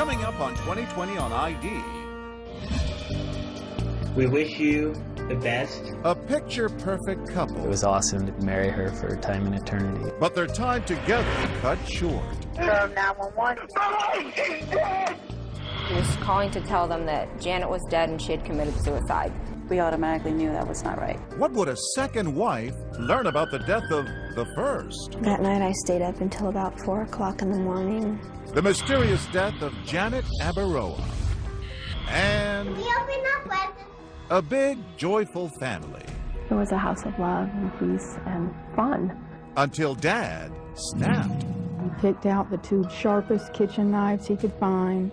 Coming up on 2020 on ID. We wish you the best. A picture-perfect couple. It was awesome to marry her for time and eternity. But their time together cut short. 911. He was calling to tell them that Janet was dead and she had committed suicide. We automatically knew that was not right. What would a second wife learn about the death of the first? That night I stayed up until about 4 o'clock in the morning. The mysterious death of Janet Abaroa. And a big, joyful family. It was a house of love and peace and fun. Until Dad snapped. He picked out the 2 sharpest kitchen knives he could find.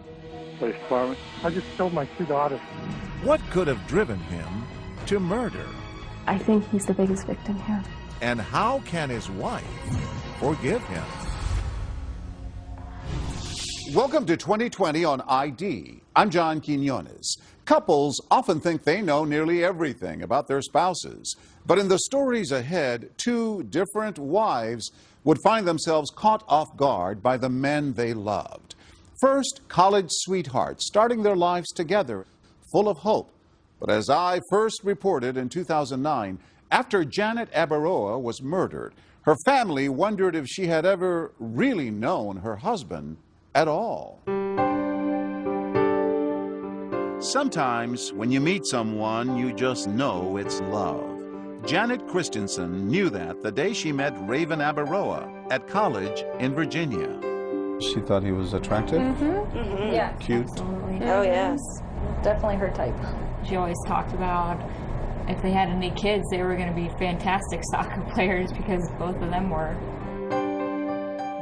Police department. I just killed my 2 daughters. What could have driven him to murder? I think he's the biggest victim here. And how can his wife forgive him? Welcome to 2020 on ID. I'm John Quinones. Couples often think they know nearly everything about their spouses. But in the stories ahead, 2 different wives would find themselves caught off guard by the men they loved. First, college sweethearts starting their lives together, full of hope. But as I first reported in 2009, after Janet Abaroa was murdered, her family wondered if she had ever really known her husband at all. Sometimes when you meet someone, you just know it's love. Janet Christensen knew that the day she met Raven Abaroa at college in Virginia. She thought he was attractive? Yeah. Cute? Absolutely. Oh, yes. Definitely her type. She always talked about if they had any kids, they were going to be fantastic soccer players because both of them were.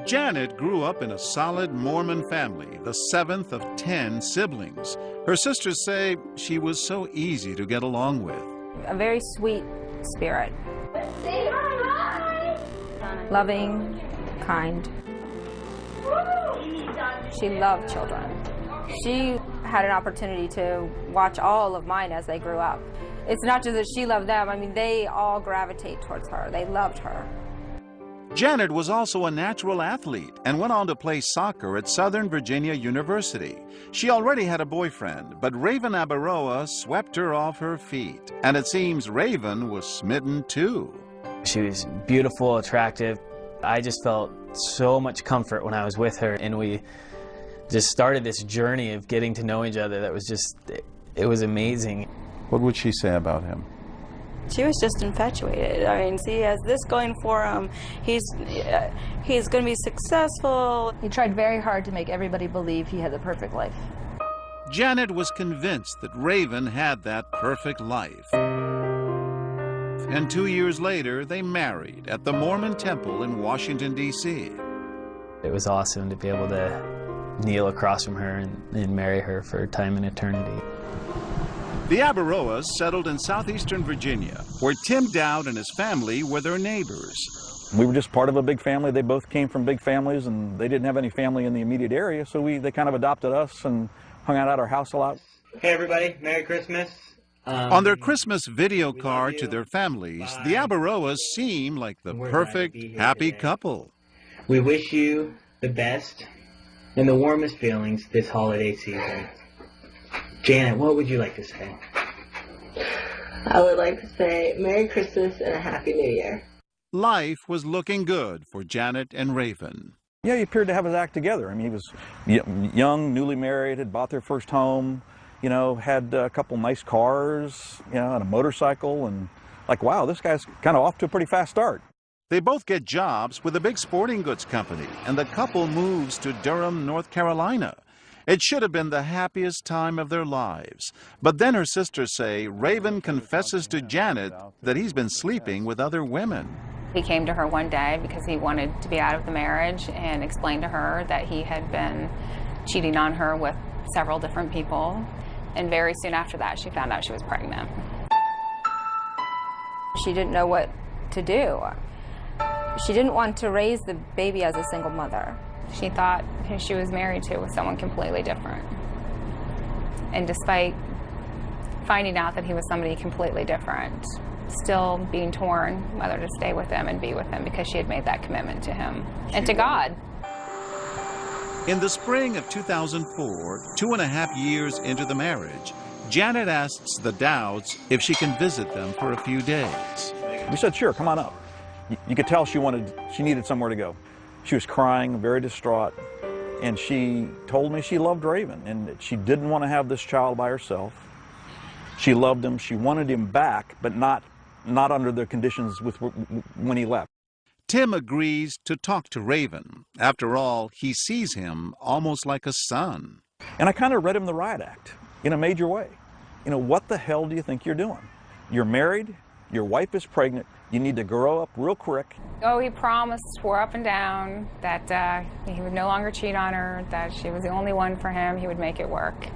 Janet grew up in a solid Mormon family, the 7th of 10 siblings. Her sisters say she was so easy to get along with. A very sweet spirit. Loving, kind. She loved children. She had an opportunity to watch all of mine as they grew up. It's not just that she loved them, I mean, they all gravitate towards her. They loved her. Janet was also a natural athlete and went on to play soccer at Southern Virginia University. She already had a boyfriend, but Raven Abaroa swept her off her feet. And it seems Raven was smitten too. She was beautiful, attractive. I just felt so much comfort when I was with her, and we just started this journey of getting to know each other that was just, it was amazing. What would she say about him? She was just infatuated. I mean, he has this going for him. He's going to be successful. He tried very hard to make everybody believe he had the perfect life. Janet was convinced that Raven had that perfect life. And 2 years later, they married at the Mormon Temple in Washington, D.C. It was awesome to be able to kneel across from her and marry her for time and eternity. The Abaroas settled in southeastern Virginia, where Tim Dowd and his family were their neighbors. We were just part of a big family. They both came from big families, and they didn't have any family in the immediate area, so they kind of adopted us and hung out at our house a lot. Hey everybody, Merry Christmas. On their Christmas video card to their families, the Abaroas seem like the perfect, happy couple. We wish you the best and the warmest feelings this holiday season. Janet, what would you like to say? I would like to say Merry Christmas and a Happy New Year. Life was looking good for Janet and Raven. Yeah, he appeared to have his act together. I mean, he was young, newly married, had bought their first home, you know, had a couple nice cars, you know, and a motorcycle, and like, wow, this guy's kind of off to a pretty fast start. They both get jobs with a big sporting goods company, and the couple moves to Durham, North Carolina. It should have been the happiest time of their lives. But then her sisters say Raven confesses to Janet that he's been sleeping with other women. He came to her one day because he wanted to be out of the marriage and explained to her that he had been cheating on her with several different people. And very soon after that, she found out she was pregnant. She didn't know what to do. She didn't want to raise the baby as a single mother. She thought who she was married to was someone completely different. And despite finding out that he was somebody completely different, still being torn whether to stay with him and be with him because she had made that commitment to him and to God. In the spring of 2004, 2.5 years into the marriage, Janet asks the Dowds if she can visit them for a few days. We said, sure, come on up. You could tell she needed somewhere to go. She was crying, very distraught, and she told me she loved Raven and that she didn't want to have this child by herself. She loved him, she wanted him back, but not under the conditions when he left. Tim agrees to talk to Raven. After all, he sees him almost like a son. And I kind of read him the riot act in a major way. You know, what the hell do you think you're doing? You're married, your wife is pregnant, you need to grow up real quick. Oh, he promised, swore up and down that he would no longer cheat on her, that she was the only one for him, he would make it work.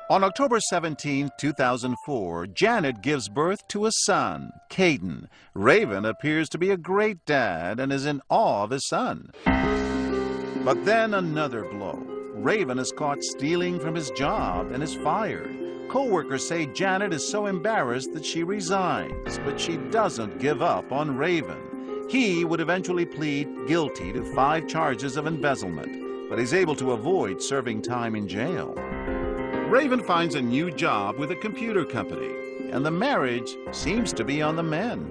On October 17, 2004, Janet gives birth to a son, Caden. Raven appears to be a great dad and is in awe of his son. But then another blow. Raven is caught stealing from his job and is fired. Co-workers say Janet is so embarrassed that she resigns, but she doesn't give up on Raven. He would eventually plead guilty to 5 charges of embezzlement, but he's able to avoid serving time in jail. Raven finds a new job with a computer company, and the marriage seems to be on the mend.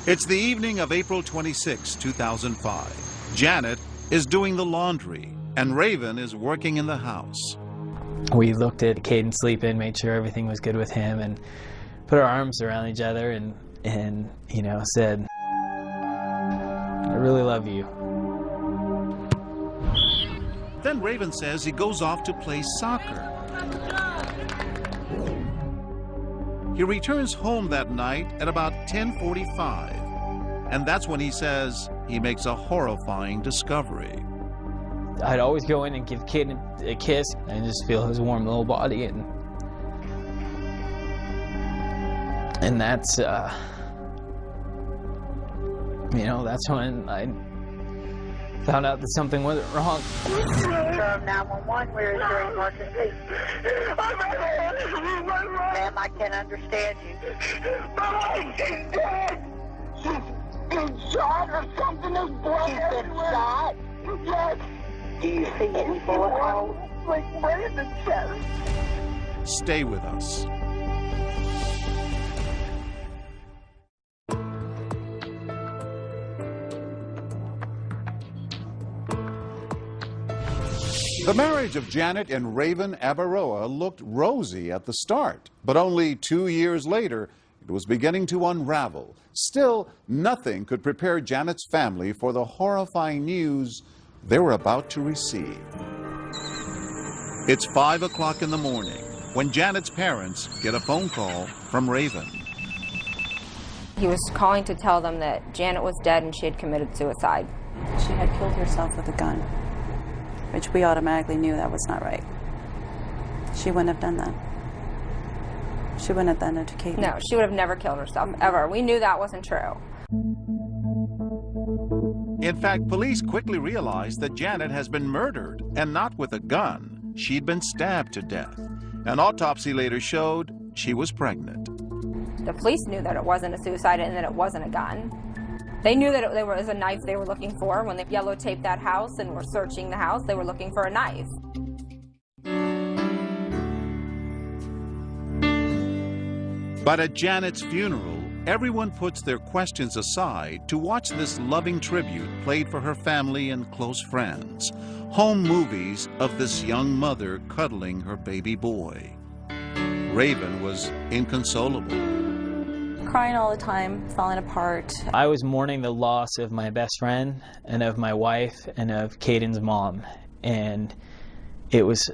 It's the evening of April 26, 2005. Janet is doing the laundry, and Raven is working in the house. We looked at Caden sleeping, made sure everything was good with him, and put our arms around each other and you know, said, "I really love you." Then Raven says he goes off to play soccer. He returns home that night at about 10:45, and that's when he says he makes a horrifying discovery. I'd always go in and give Caden a kiss and just feel his warm little body, and that's you know, that's when I found out that something wasn't wrong. 911, where is your emergency? Ma'am, I can't understand you. My wife is dead! She's been shot or something. There's blood everywhere. Shot? Yes. Do you see any bullet holes? Like right in the chest. Stay with us. The marriage of Janet and Raven Abaroa looked rosy at the start, but only 2 years later, it was beginning to unravel. Still, nothing could prepare Janet's family for the horrifying news they were about to receive. It's 5 o'clock in the morning when Janet's parents get a phone call from Raven. He was calling to tell them that Janet was dead and she had committed suicide. She had killed herself with a gun, which we automatically knew that was not right. She wouldn't have done that. She wouldn't have done it to Caden. No, she would have never killed herself, ever. We knew that wasn't true. In fact, police quickly realized that Janet has been murdered, and not with a gun. She'd been stabbed to death. An autopsy later showed she was pregnant. The police knew that it wasn't a suicide and that it wasn't a gun. They knew that there was a knife they were looking for. When they yellow taped that house and were searching the house, they were looking for a knife. But at Janet's funeral, everyone puts their questions aside to watch this loving tribute played for her family and close friends. Home movies of this young mother cuddling her baby boy. Raven was inconsolable. Crying all the time, falling apart. I was mourning the loss of my best friend and of my wife and of Caden's mom. And it was,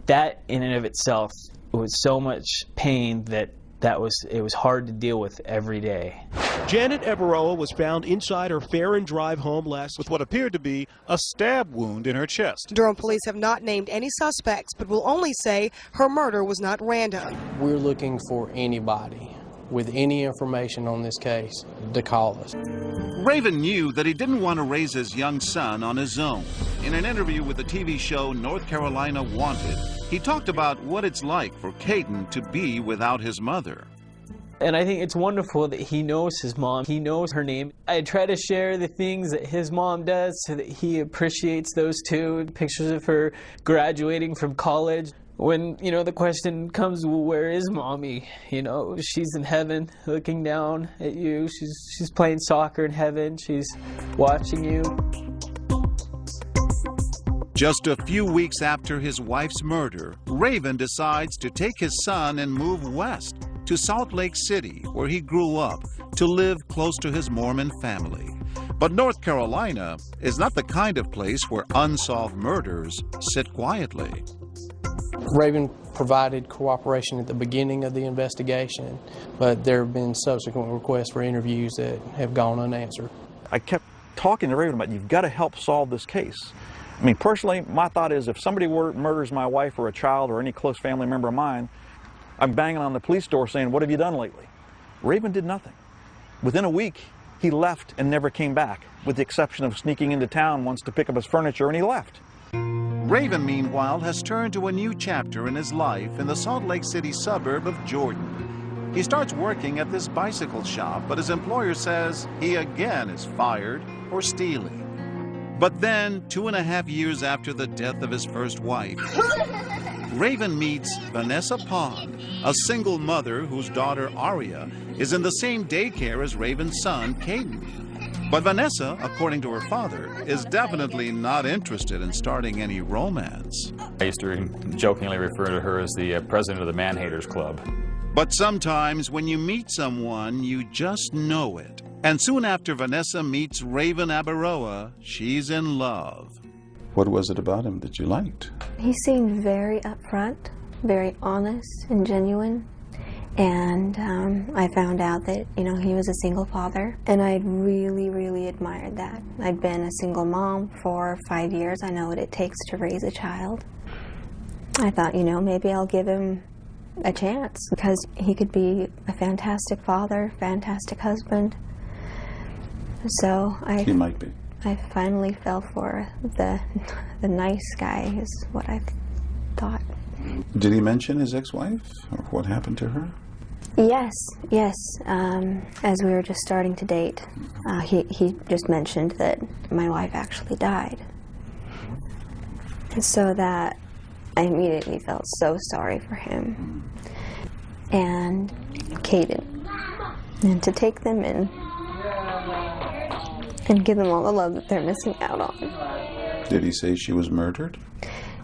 that in and of itself was so much pain that it was hard to deal with every day. Janet Abaroa was found inside her Farron Drive home last with what appeared to be a stab wound in her chest. Durham police have not named any suspects, but will only say her murder was not random. We're looking for anybody with any information on this case to call us. Raven knew that he didn't want to raise his young son on his own. In an interview with the TV show North Carolina Wanted, he talked about what it's like for Caden to be without his mother. And I think it's wonderful that he knows his mom. He knows her name. I try to share the things that his mom does so that he appreciates those too. Pictures of her graduating from college. When, you know, the question comes, well, where is mommy? You know, she's in heaven looking down at you. She's playing soccer in heaven. She's watching you. Just a few weeks after his wife's murder, Raven decides to take his son and move west to Salt Lake City, where he grew up, to live close to his Mormon family. But North Carolina is not the kind of place where unsolved murders sit quietly. Raven provided cooperation at the beginning of the investigation, but there have been subsequent requests for interviews that have gone unanswered. I kept talking to Raven about, you've got to help solve this case. I mean, personally, my thought is if somebody murders my wife or a child or any close family member of mine, I'm banging on the police door saying, what have you done lately? Raven did nothing. Within a week, he left and never came back, with the exception of sneaking into town once to pick up his furniture, and he left. Raven, meanwhile, has turned to a new chapter in his life in the Salt Lake City suburb of Jordan. He starts working at this bicycle shop, but his employer says he again is fired for stealing. But then, 2.5 years after the death of his first wife, Raven meets Vanessa Pond, a single mother whose daughter Aria is in the same daycare as Raven's son, Caden. But Vanessa, according to her father, is definitely not interested in starting any romance. I used to jokingly refer to her as the president of the Man-Haters Club. But sometimes when you meet someone, you just know it. And soon after Vanessa meets Raven Abaroa, she's in love. What was it about him that you liked? He seemed very upfront, very honest and genuine. And I found out that, you know, he was a single father. And I really, really admired that. I'd been a single mom for 5 years. I know what it takes to raise a child. I thought, you know, maybe I'll give him a chance because he could be a fantastic father, fantastic husband. So He might be. I finally fell for the nice guy is what I thought. Did he mention his ex-wife or what happened to her? Yes. As we were just starting to date, he just mentioned that my wife actually died. And so that I immediately felt so sorry for him and Caden, and to take them in and give them all the love that they're missing out on. Did he say she was murdered?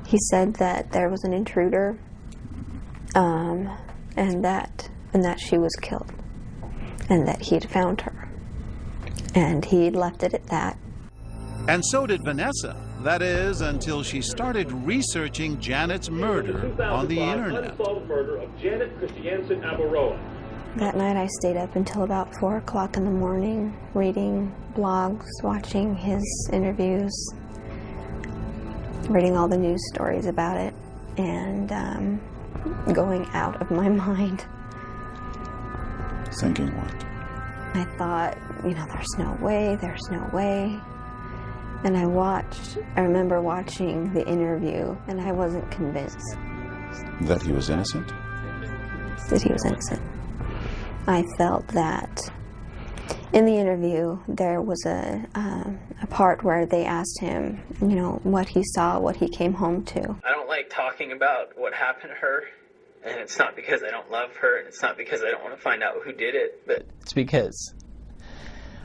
He said that there was an intruder, and that she was killed, and that he'd found her, and he'd left it at that. And so did Vanessa. That is, until she started researching Janet's murder on the internet. Unsolved murder of Janet Christiansen Abaroa. That night I stayed up until about 4 o'clock in the morning, reading blogs, watching his interviews, reading all the news stories about it, and going out of my mind. Thinking what? I thought, you know, there's no way. And I remember watching the interview, and I wasn't convinced. That he was innocent? That he was innocent. I felt that in the interview, there was a part where they asked him, you know, what he saw, what he came home to. I don't like talking about what happened to her, and it's not because I don't love her, and it's not because I don't want to find out who did it, but it's because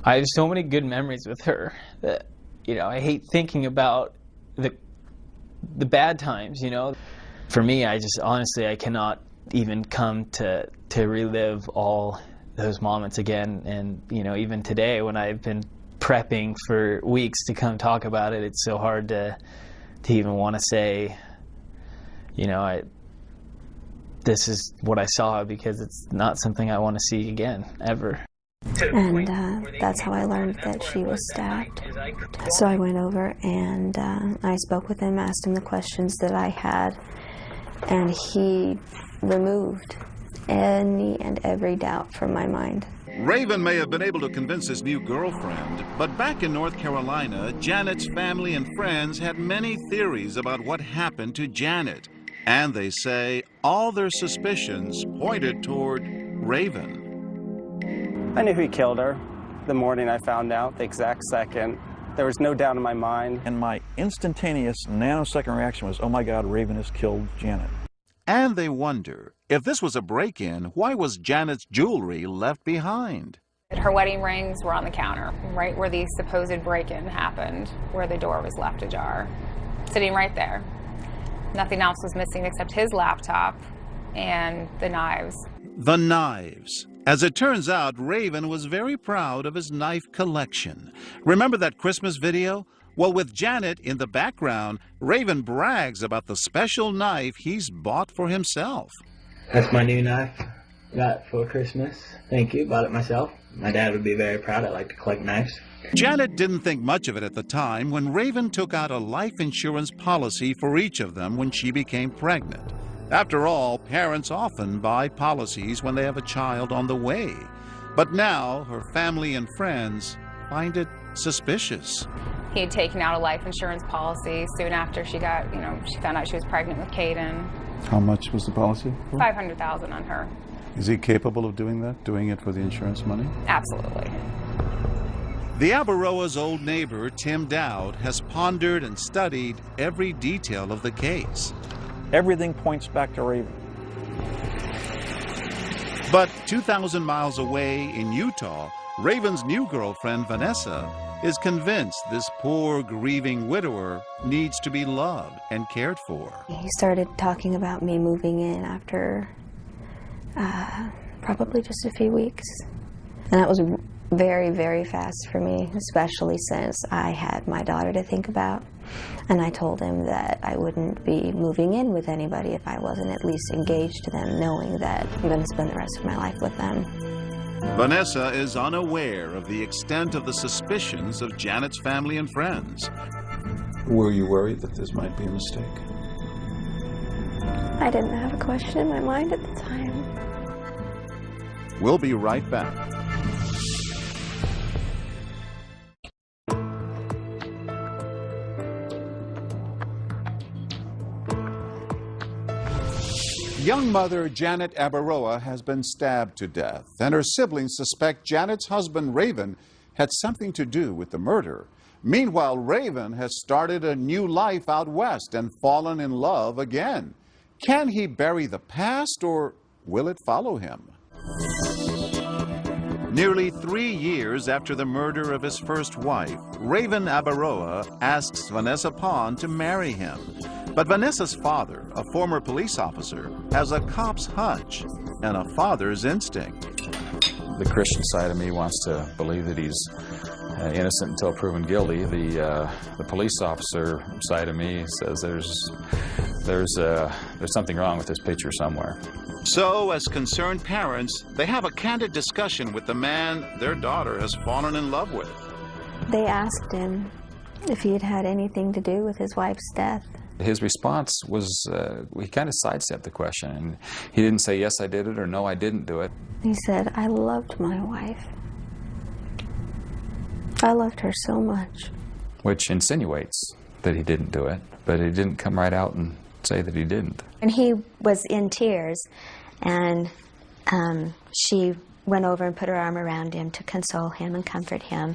I have so many good memories with her that, you know, I hate thinking about the bad times, you know. For me, I just, honestly, I cannot even come to relive all those moments again. And, you know, even today when I've been prepping for weeks to come talk about it, it's so hard to even want to say, you know, this is what I saw, because it's not something I want to see again, ever. And that's how I learned that she was stabbed. So I went over and I spoke with him, asked him the questions that I had, and he removed any and every doubt from my mind. Raven may have been able to convince his new girlfriend, but back in North Carolina, Janet's family and friends had many theories about what happened to Janet. And they say all their suspicions pointed toward Raven. I knew he killed her the morning I found out, the exact second. There was no doubt in my mind. And my instantaneous nanosecond reaction was, oh my God, Raven has killed Janet. And they wonder, if this was a break-in, why was Janet's jewelry left behind? Her wedding rings were on the counter, right where the supposed break-in happened, where the door was left ajar. Sitting right there. Nothing else was missing except his laptop and the knives. The knives. As it turns out, Raven was very proud of his knife collection. Remember that Christmas video? Well, with Janet in the background, Raven brags about the special knife he's bought for himself. That's my new knife. Got it for Christmas. Thank you. Bought it myself. My dad would be very proud. I like to collect knives. Janet didn't think much of it at the time when Raven took out a life insurance policy for each of them when she became pregnant. After all, parents often buy policies when they have a child on the way. But now her family and friends find it suspicious. He had taken out a life insurance policy soon after she got, she found out she was pregnant with Caden. How much was the policy for? $500,000 on her. Is he capable of doing that, doing it for the insurance money? Absolutely. The Abaroa's old neighbor, Tim Dowd, has pondered and studied every detail of the case. Everything points back to Raven. But 2,000 miles away in Utah, Raven's new girlfriend, Vanessa, is convinced this poor, grieving widower needs to be loved and cared for. He started talking about me moving in after probably just a few weeks. And that was very, very fast for me, especially since I had my daughter to think about. And I told him that I wouldn't be moving in with anybody if I wasn't at least engaged to them, knowing that I'm going to spend the rest of my life with them. Vanessa is unaware of the extent of the suspicions of Janet's family and friends. Were you worried that this might be a mistake? I didn't have a question in my mind at the time. We'll be right back. Young mother Janet Abaroa has been stabbed to death, and her siblings suspect Janet's husband Raven had something to do with the murder. Meanwhile, Raven has started a new life out west and fallen in love again. Can he bury the past, or will it follow him? Nearly 3 years after the murder of his first wife, Raven Abaroa asks Vanessa Pond to marry him. But Vanessa's father, a former police officer, has a cop's hunch and a father's instinct. The Christian side of me wants to believe that he's innocent until proven guilty. The police officer side of me says there's something wrong with this picture somewhere. So, as concerned parents, they have a candid discussion with the man their daughter has fallen in love with. They asked him if he had had anything to do with his wife's death. His response was, he kind of sidestepped the question, and he didn't say, yes, I did it, or no, I didn't do it. He said, I loved my wife. I loved her so much. Which insinuates that he didn't do it, but he didn't come right out and say that he didn't. And he was in tears, and she went over and put her arm around him to console him and comfort him.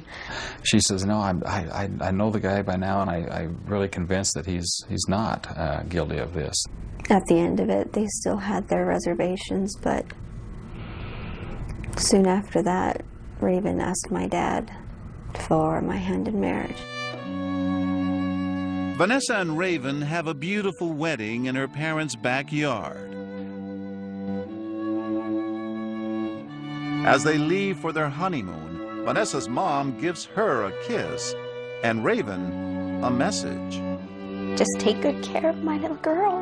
She says, no, I know the guy by now, and I'm really convinced that he's not guilty of this. At the end of it, they still had their reservations, but soon after that, Raven asked my dad for my hand in marriage. Vanessa and Raven have a beautiful wedding in her parents' backyard. As they leave for their honeymoon, Vanessa's mom gives her a kiss and Raven a message. Just take good care of my little girl.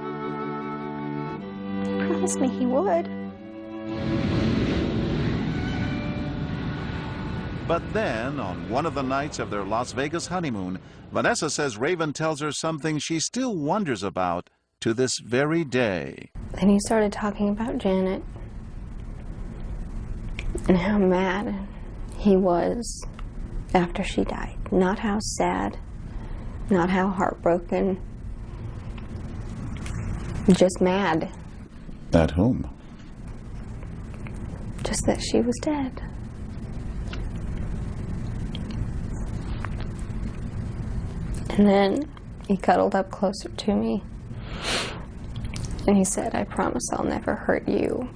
He promised me he would. But then, on one of the nights of their Las Vegas honeymoon, Vanessa says Raven tells her something she still wonders about to this very day. Then he started talking about Janet and how mad he was after she died. Not how sad, not how heartbroken, just mad. At whom? Just that she was dead. And then he cuddled up closer to me. And he said, "I promise I'll never hurt you."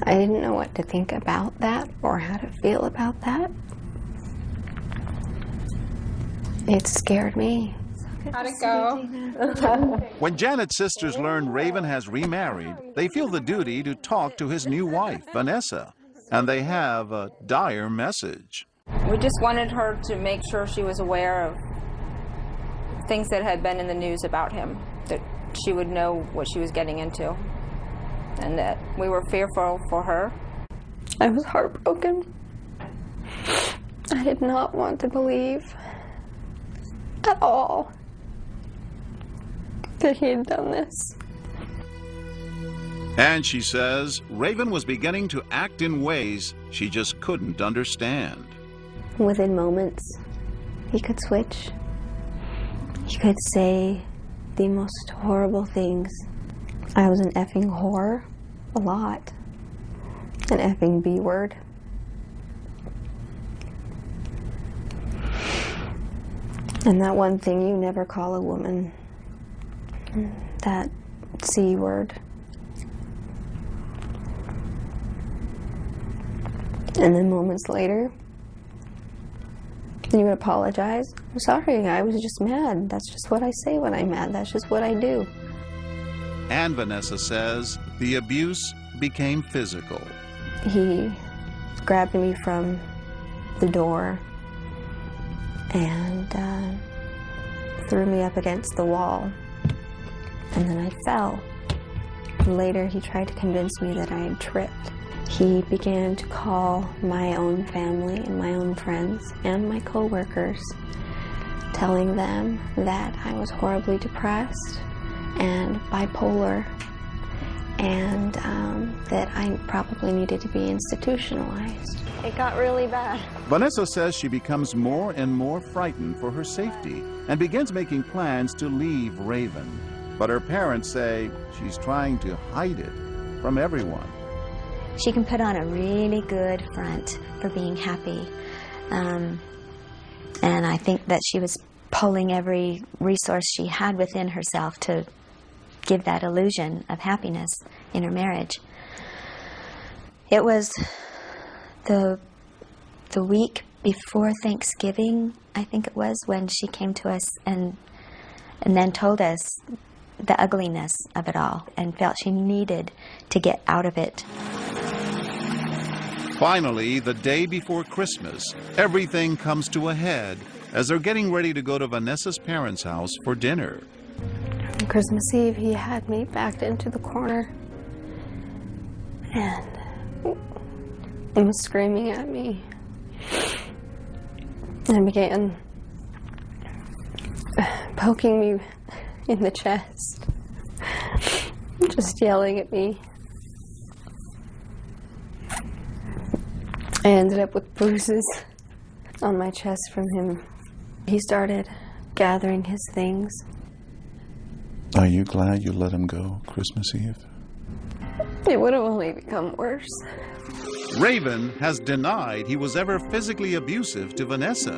I didn't know what to think about that or how to feel about that. It scared me. How'd it go? When Janet's sisters learn Raven has remarried, they feel the duty to talk to his new wife, Vanessa, and they have a dire message. We just wanted her to make sure she was aware of things that had been in the news about him, that she would know what she was getting into, and that we were fearful for her. I was heartbroken. I did not want to believe at all that he had done this. And she says Raven was beginning to act in ways she just couldn't understand. Within moments, he could switch. He could say the most horrible things. I was an effing whore, a lot. An effing B word. And that one thing you never call a woman. That C word. And then moments later, you would apologize. "I'm sorry, I was just mad. That's just what I say when I'm mad. That's just what I do." And Vanessa says the abuse became physical. He grabbed me from the door and threw me up against the wall. And then I fell. And later he tried to convince me that I had tripped. He began to call my own family and my own friends and my co-workers, telling them that I was horribly depressed and bipolar, and that I probably needed to be institutionalized. It got really bad. Vanessa says she becomes more and more frightened for her safety and begins making plans to leave Raven. But her parents say she's trying to hide it from everyone. She can put on a really good front for being happy. And I think that she was pulling every resource she had within herself to give that illusion of happiness in her marriage. It was the week before Thanksgiving, I think it was, when she came to us and then told us the ugliness of it all and felt she needed to get out of it. Finally, the day before Christmas, everything comes to a head as they're getting ready to go to Vanessa's parents' house for dinner. On Christmas Eve, he had me backed into the corner and was screaming at me and began poking me in the chest, just yelling at me. I ended up with bruises on my chest from him. He started gathering his things. Are you glad you let him go Christmas Eve? It would have only become worse. Raven has denied he was ever physically abusive to Vanessa.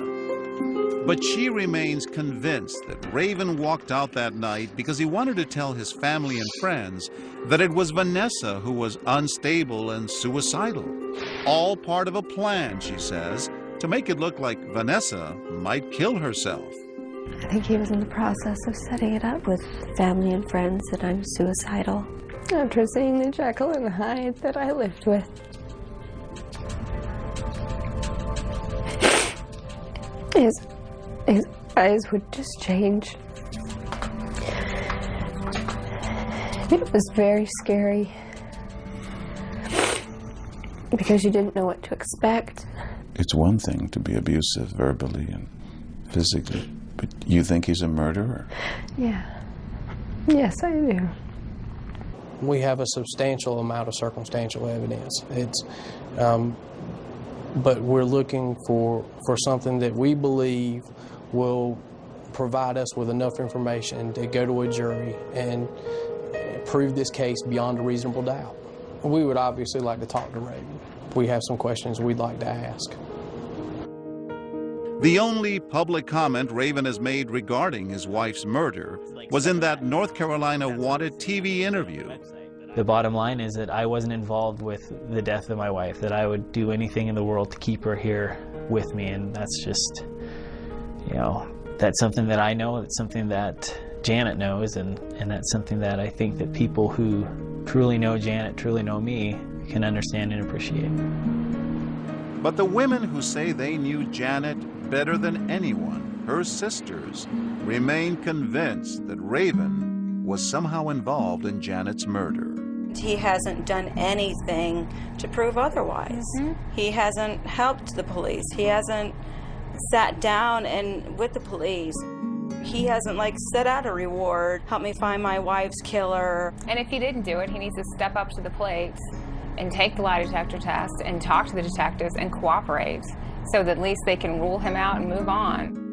But she remains convinced that Raven walked out that night because he wanted to tell his family and friends that it was Vanessa who was unstable and suicidal. All part of a plan, she says, to make it look like Vanessa might kill herself. I think he was in the process of setting it up with family and friends that I'm suicidal. After seeing the Jekyll and Hyde that I lived with. His eyes would just change. It was very scary because you didn't know what to expect. It's one thing to be abusive verbally and physically, but you think he's a murderer? Yeah. Yes, I do. We have a substantial amount of circumstantial evidence. But we're looking for something that we believe will provide us with enough information to go to a jury and prove this case beyond a reasonable doubt. We would obviously like to talk to Raven. we have some questions we'd like to ask. The only public comment Raven has made regarding his wife's murder was in that North Carolina Wanted TV interview. The bottom line is that I wasn't involved with the death of my wife, that I would do anything in the world to keep her here with me, and that's just, you know, that's something that I know, it's something that Janet knows, and that's something that I think that people who truly know Janet, truly know me, can understand and appreciate. But the women who say they knew Janet better than anyone, her sisters, remain convinced that Raven was somehow involved in Janet's murder. He hasn't done anything to prove otherwise. He hasn't helped the police. He hasn't sat down and with the police. He hasn't set out a reward, help me find my wife's killer. And if he didn't do it, he needs to step up to the plate and take the lie detector test and talk to the detectives and cooperate so that at least they can rule him out and move on.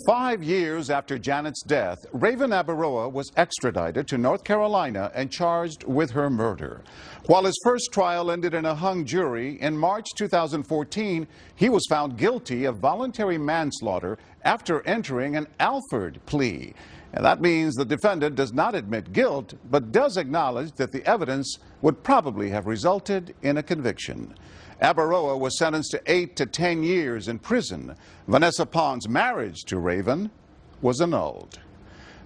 5 years after Janet's death, Raven Abaroa was extradited to North Carolina and charged with her murder. While his first trial ended in a hung jury, in March 2014, he was found guilty of voluntary manslaughter after entering an Alford plea. And that means the defendant does not admit guilt, but does acknowledge that the evidence would probably have resulted in a conviction. Abaroa was sentenced to 8 to 10 years in prison. Vanessa Pond's marriage to Raven was annulled.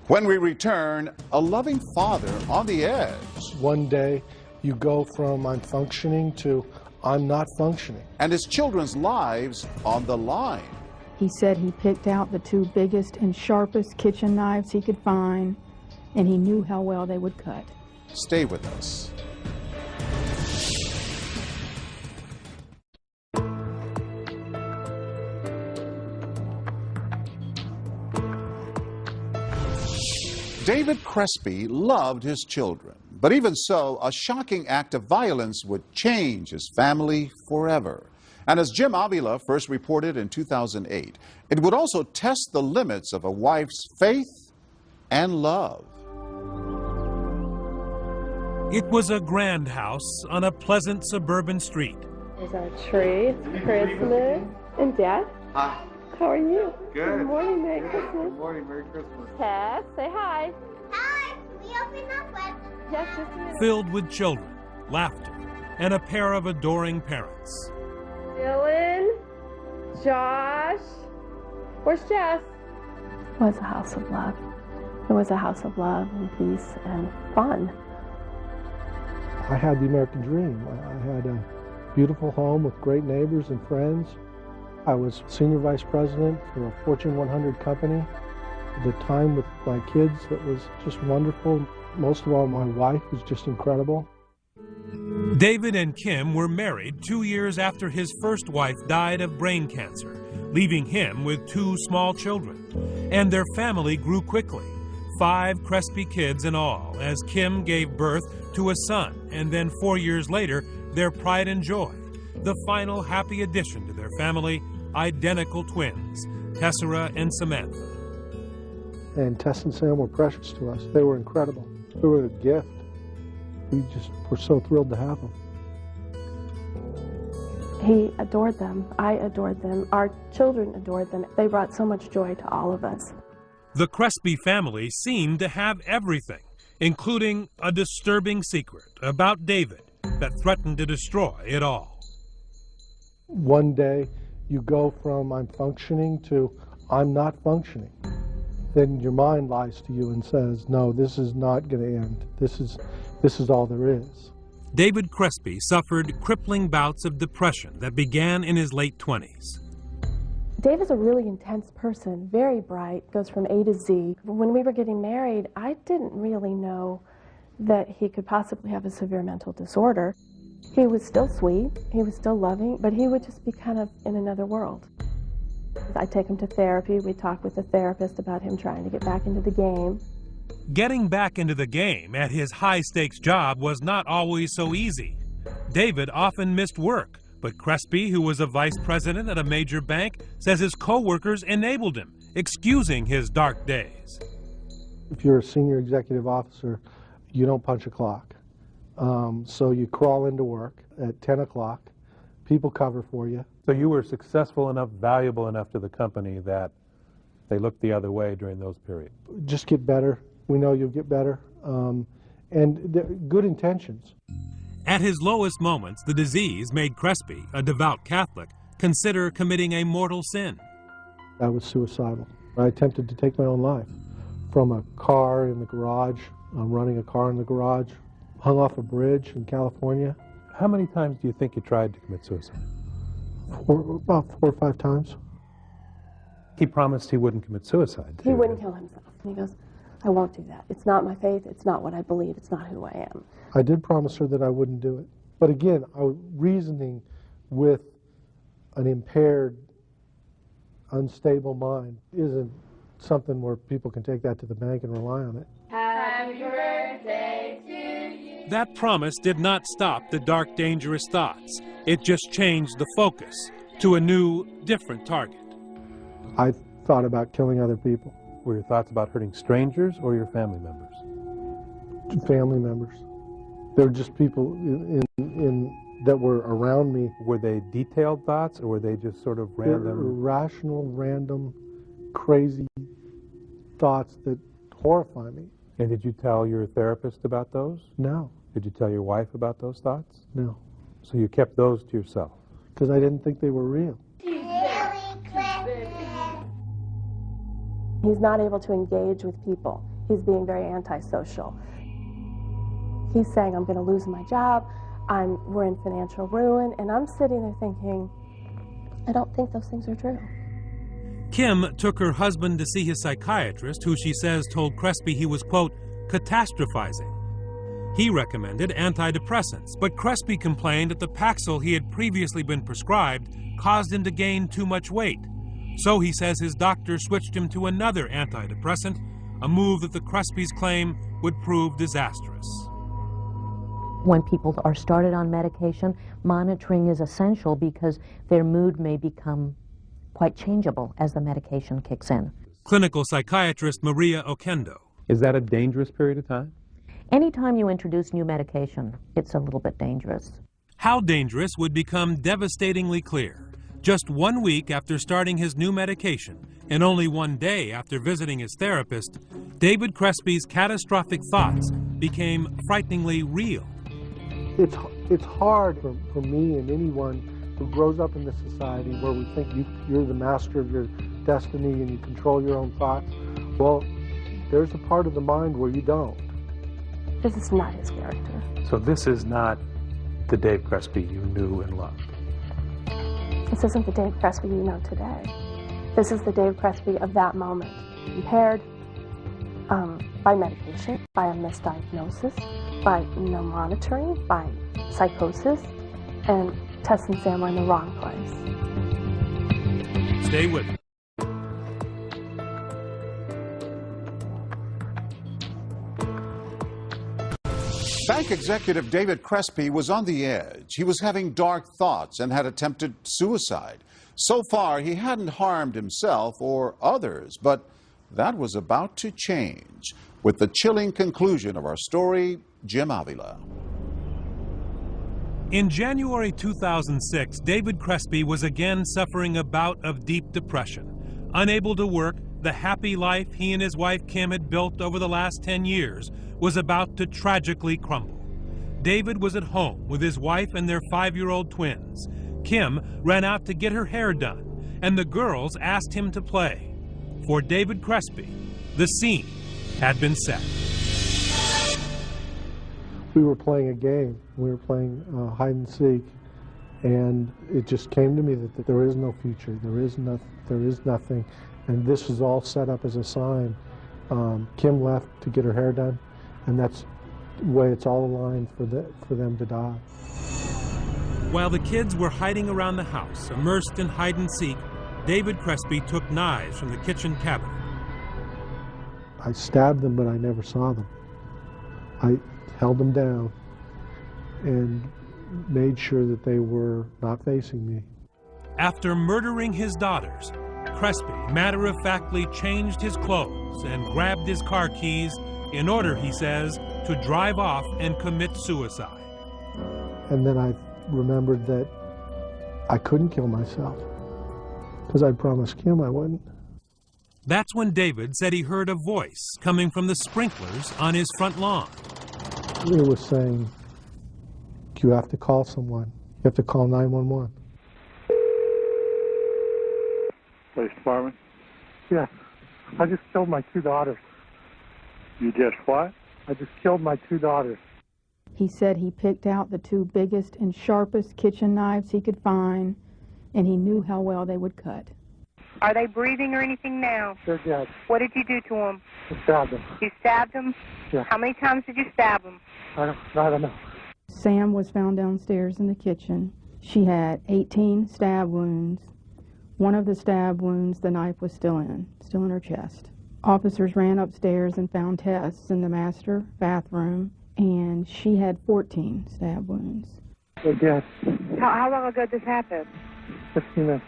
When we return, a loving father on the edge. One day you go from I'm functioning to I'm not functioning. And his children's lives on the line. He said he picked out the 2 biggest and sharpest kitchen knives he could find, and he knew how well they would cut. Stay with us. David Crespi loved his children, but even so, a shocking act of violence would change his family forever. And as Jim Avila first reported in 2008, it would also test the limits of a wife's faith and love. It was a grand house on a pleasant suburban street. There's our tree. It's Christmas. And Dad? Hi. How are you? Good. Good morning, Merry Christmas. Good morning, Merry Christmas. Tess, say hi. Hi, we open up with... Yes, just a minute. Filled with children, laughter, and a pair of adoring parents. Dylan, Josh, where's Jess? It was a house of love. It was a house of love and peace and fun. I had the American dream. I had a beautiful home with great neighbors and friends. I was senior vice president for a Fortune 100 company. The time with my kids, that was just wonderful. Most of all, my wife was just incredible. David and Kim were married 2 years after his first wife died of brain cancer, leaving him with 2 small children. And their family grew quickly, 5 Crespi kids in all, as Kim gave birth to a son, and then 4 years later, their pride and joy, the final happy addition to their family, identical twins, Tessera and Samantha. And Tess and Sam were precious to us. They were incredible. They were a gift. We just were so thrilled to have them. He adored them. I adored them. Our children adored them. They brought so much joy to all of us. The Crespi family seemed to have everything, including a disturbing secret about David that threatened to destroy it all. One day you go from I'm functioning to I'm not functioning. Then your mind lies to you and says, no, this is not going to end. This is all there is. David Crespi suffered crippling bouts of depression that began in his late 20s. Dave is a really intense person, very bright, goes from A to Z. When we were getting married, I didn't really know that he could possibly have a severe mental disorder. He was still sweet, he was still loving, but he would just be kind of in another world. I'd take him to therapy, we'd talk with the therapist about him trying to get back into the game. Getting back into the game at his high-stakes job was not always so easy. David often missed work, but Crespi, who was a vice president at a major bank, says his co-workers enabled him, excusing his dark days. If you're a senior executive officer, you don't punch a clock. So you crawl into work at 10 o'clock. People cover for you. So you were successful enough, valuable enough to the company that they looked the other way during those periods. Just get better. We know you'll get better. And good intentions. At his lowest moments, the disease made Crespi, a devout Catholic, consider committing a mortal sin. I was suicidal. I attempted to take my own life from a car in the garage. I'm running a car in the garage, hung off a bridge in California. How many times do you think you tried to commit suicide? About 4 or 5 times. He promised he wouldn't commit suicide. He wouldn't kill himself. And he goes, I won't do that. It's not my faith. It's not what I believe. It's not who I am. I did promise her that I wouldn't do it. But again, I was reasoning with an impaired, unstable mind isn't something where people can take that to the bank and rely on it. Happy birthday to you. That promise did not stop the dark, dangerous thoughts. It just changed the focus to a new, different target. I thought about killing other people. Were your thoughts about hurting strangers or your family members? Family members. They were just people that were around me. Were they detailed thoughts, or were they just sort of random? Irrational, random, crazy thoughts that horrify me. And did you tell your therapist about those? No. Did you tell your wife about those thoughts? No. So you kept those to yourself? Because I didn't think they were real. He's not able to engage with people. He's being very antisocial. He's saying, I'm going to lose my job, we're in financial ruin, and I'm sitting there thinking, I don't think those things are true. Kim took her husband to see his psychiatrist, who she says told Crespi he was, quote, catastrophizing. He recommended antidepressants, but Crespi complained that the Paxil he had previously been prescribed caused him to gain too much weight. So he says his doctor switched him to another antidepressant, a move that the Crespis claim would prove disastrous. When people are started on medication, monitoring is essential because their mood may become quite changeable as the medication kicks in. Clinical psychiatrist Maria Oquendo. Is that a dangerous period of time? Anytime you introduce new medication, it's a little bit dangerous. How dangerous would become devastatingly clear. Just 1 week after starting his new medication, and only 1 day after visiting his therapist, David Crespi's catastrophic thoughts became frighteningly real. It's hard for me and anyone who grows up in this society where we think you're the master of your destiny and you control your own thoughts. Well, there's a part of the mind where you don't. This is not his character. So this is not the Dave Crespi you knew and loved. This isn't the Dave Crespi you know today. This is the Dave Crespi of that moment. Impaired by medication, by a misdiagnosis, by no monitoring, by psychosis, and Tess and Sam were in the wrong place. Stay with me. Bank executive David Crespi was on the edge. He was having dark thoughts and had attempted suicide. So far, he hadn't harmed himself or others, but that was about to change. With the chilling conclusion of our story, Jim Avila. In January 2006, David Crespi was again suffering a bout of deep depression. Unable to work, the happy life he and his wife Kim had built over the last 10 years was about to tragically crumble. David was at home with his wife and their 5-year-old twins. Kim ran out to get her hair done, and the girls asked him to play. For David Crespi, the scene had been set. We were playing a game. We were playing hide and seek, and it just came to me that there is no future. There is nothing, and this was all set up as a sign. Kim left to get her hair done, and that's the way it's all aligned for them to die. While the kids were hiding around the house, immersed in hide and seek, David Crespi took knives from the kitchen cabinet. I stabbed them, but I never saw them. I held them down and made sure that they were not facing me. After murdering his daughters, Crespi matter-of-factly changed his clothes and grabbed his car keys in order, he says, to drive off and commit suicide. And then I remembered that I couldn't kill myself because I promised Kim I wouldn't. That's when David said he heard a voice coming from the sprinklers on his front lawn. It was saying, you have to call someone. You have to call 911. Police department? Yeah, I just killed my 2 daughters. You just what? I just killed my 2 daughters. He said he picked out the 2 biggest and sharpest kitchen knives he could find, and he knew how well they would cut. Are they breathing or anything now? They're dead. What did you do to them? I stabbed them. You stabbed them? Yeah. How many times did you stab them? I don't know. Sam was found downstairs in the kitchen. She had 18 stab wounds. One of the stab wounds, the knife was still in her chest. Officers ran upstairs and found Tess in the master bathroom, and she had 14 stab wounds. They're dead. How long ago did this happen? 15 minutes.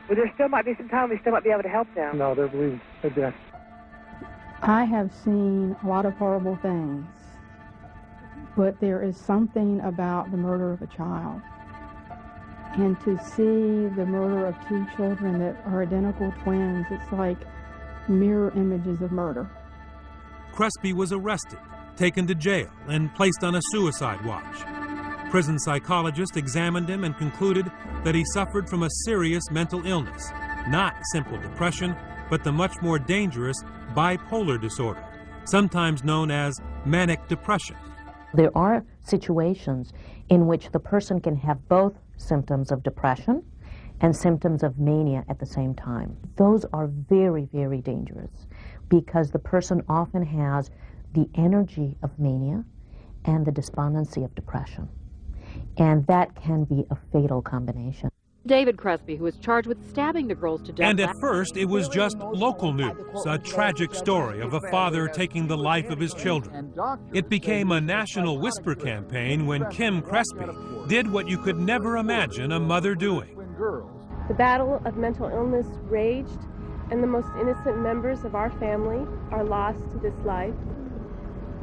Well, there still might be some time. We still might be able to help them. No, they're bleeding. They're dead. I have seen a lot of horrible things, but there is something about the murder of a child. And to see the murder of 2 children that are identical twins, it's like mirror images of murder. Crespi was arrested, taken to jail, and placed on a suicide watch. Prison psychologists examined him and concluded that he suffered from a serious mental illness, not simple depression, but the much more dangerous bipolar disorder, sometimes known as manic depression. There are situations in which the person can have both symptoms of depression and symptoms of mania at the same time. Those are very, very dangerous because the person often has the energy of mania and the despondency of depression. And that can be a fatal combination. David Crespi, who was charged with stabbing the girls to death. And at first, it was just local news, a tragic story of a father taking the life of his children. It became a national whisper campaign when Kim Crespi did what you could never imagine a mother doing. The battle of mental illness raged, and the most innocent members of our family are lost to this life.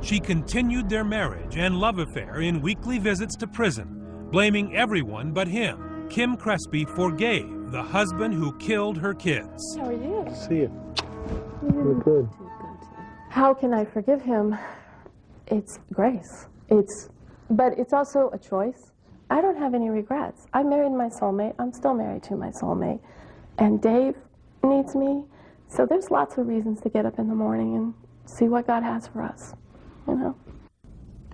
She continued their marriage and love affair in weekly visits to prison, blaming everyone but him. Kim Crespi forgave the husband who killed her kids. How are you? See you. We're good. How can I forgive him? It's grace. But it's also a choice. I don't have any regrets. I married my soulmate. I'm still married to my soulmate. And Dave needs me. So there's lots of reasons to get up in the morning and see what God has for us, you know?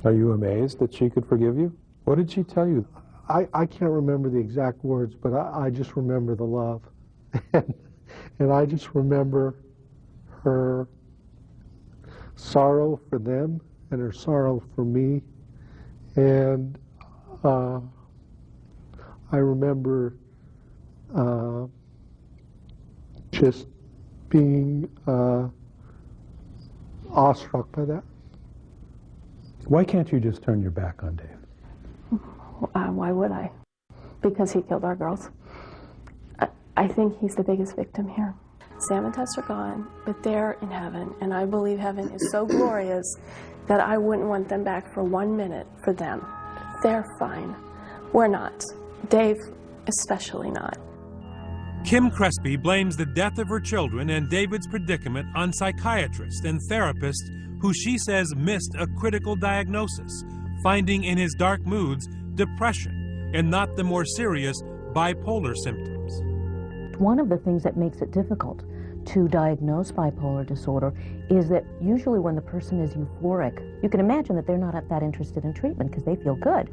Are you amazed that she could forgive you? What did she tell you? I can't remember the exact words, but I just remember the love. And I just remember her sorrow for them and her sorrow for me. And I remember just being awestruck by that. Why can't you just turn your back on Dave? Why would I? Because he killed our girls. I think he's the biggest victim here. Sam and Tess are gone, but they're in heaven, and I believe heaven is so glorious that I wouldn't want them back for 1 minute for them. They're fine. We're not. Dave, especially not. Kim Crespi blames the death of her children and David's predicament on psychiatrists and therapists who she says missed a critical diagnosis, finding in his dark moods depression and not the more serious bipolar symptoms. One of the things that makes it difficult to diagnose bipolar disorder is that usually when the person is euphoric, you can imagine that they're not that interested in treatment because they feel good.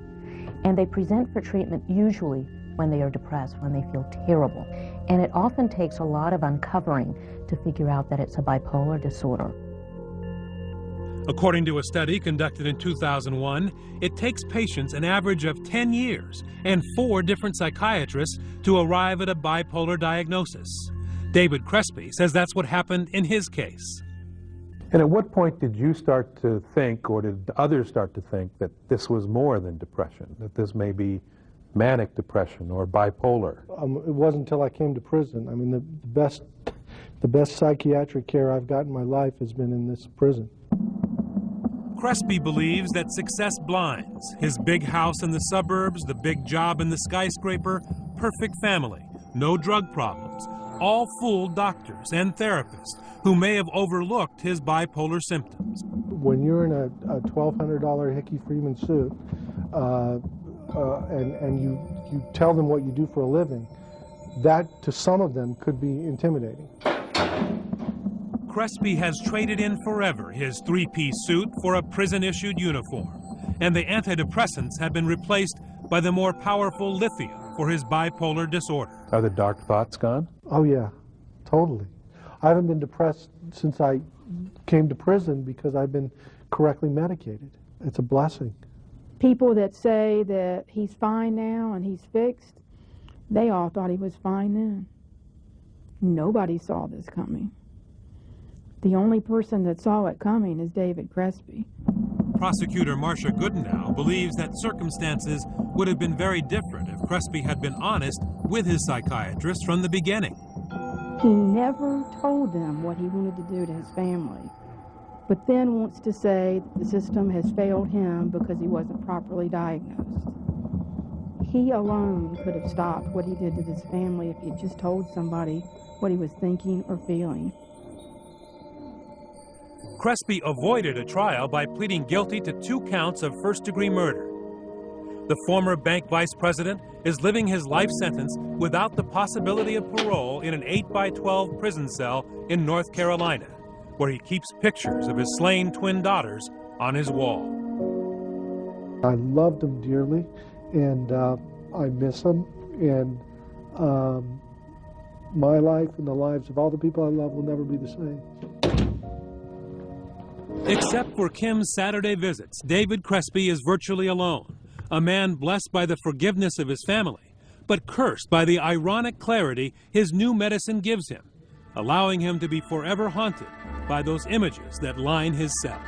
And they present for treatment usually when they are depressed, when they feel terrible. And it often takes a lot of uncovering to figure out that it's a bipolar disorder. According to a study conducted in 2001, it takes patients an average of 10 years and 4 different psychiatrists to arrive at a bipolar diagnosis. David Crespi says that's what happened in his case. And at what point did you start to think, or did others start to think, that this was more than depression, that this may be manic depression or bipolar? It wasn't until I came to prison. I mean, the best psychiatric care I've got in my life has been in this prison. Crespi believes that success blinds. His big house in the suburbs, the big job in the skyscraper, perfect family, no drug problems, all fooled doctors and therapists who may have overlooked his bipolar symptoms. When you're in a $1,200 Hickey Freeman suit and you tell them what you do for a living, that to some of them could be intimidating. Crespi has traded in forever his three-piece suit for a prison-issued uniform, and the antidepressants have been replaced by the more powerful lithium for his bipolar disorder. Are the dark thoughts gone? Oh yeah, totally. I haven't been depressed since I came to prison because I've been correctly medicated. It's a blessing. People that say that he's fine now and he's fixed, they all thought he was fine then. Nobody saw this coming. The only person that saw it coming is David Crespi. Prosecutor Marcia Goodendow believes that circumstances would have been very different if Crespi had been honest with his psychiatrist from the beginning. He never told them what he wanted to do to his family, but then wants to say that the system has failed him because he wasn't properly diagnosed. He alone could have stopped what he did to this family if he had just told somebody what he was thinking or feeling. Crespi avoided a trial by pleading guilty to 2 counts of first-degree murder. The former bank vice president is living his life sentence without the possibility of parole in an 8x12 prison cell in North Carolina, where he keeps pictures of his slain twin daughters on his wall. I loved him dearly, and I miss him, and my life and the lives of all the people I love will never be the same. Except for Kim's Saturday visits, David Crespi is virtually alone, a man blessed by the forgiveness of his family, but cursed by the ironic clarity his new medicine gives him, allowing him to be forever haunted by those images that line his cell.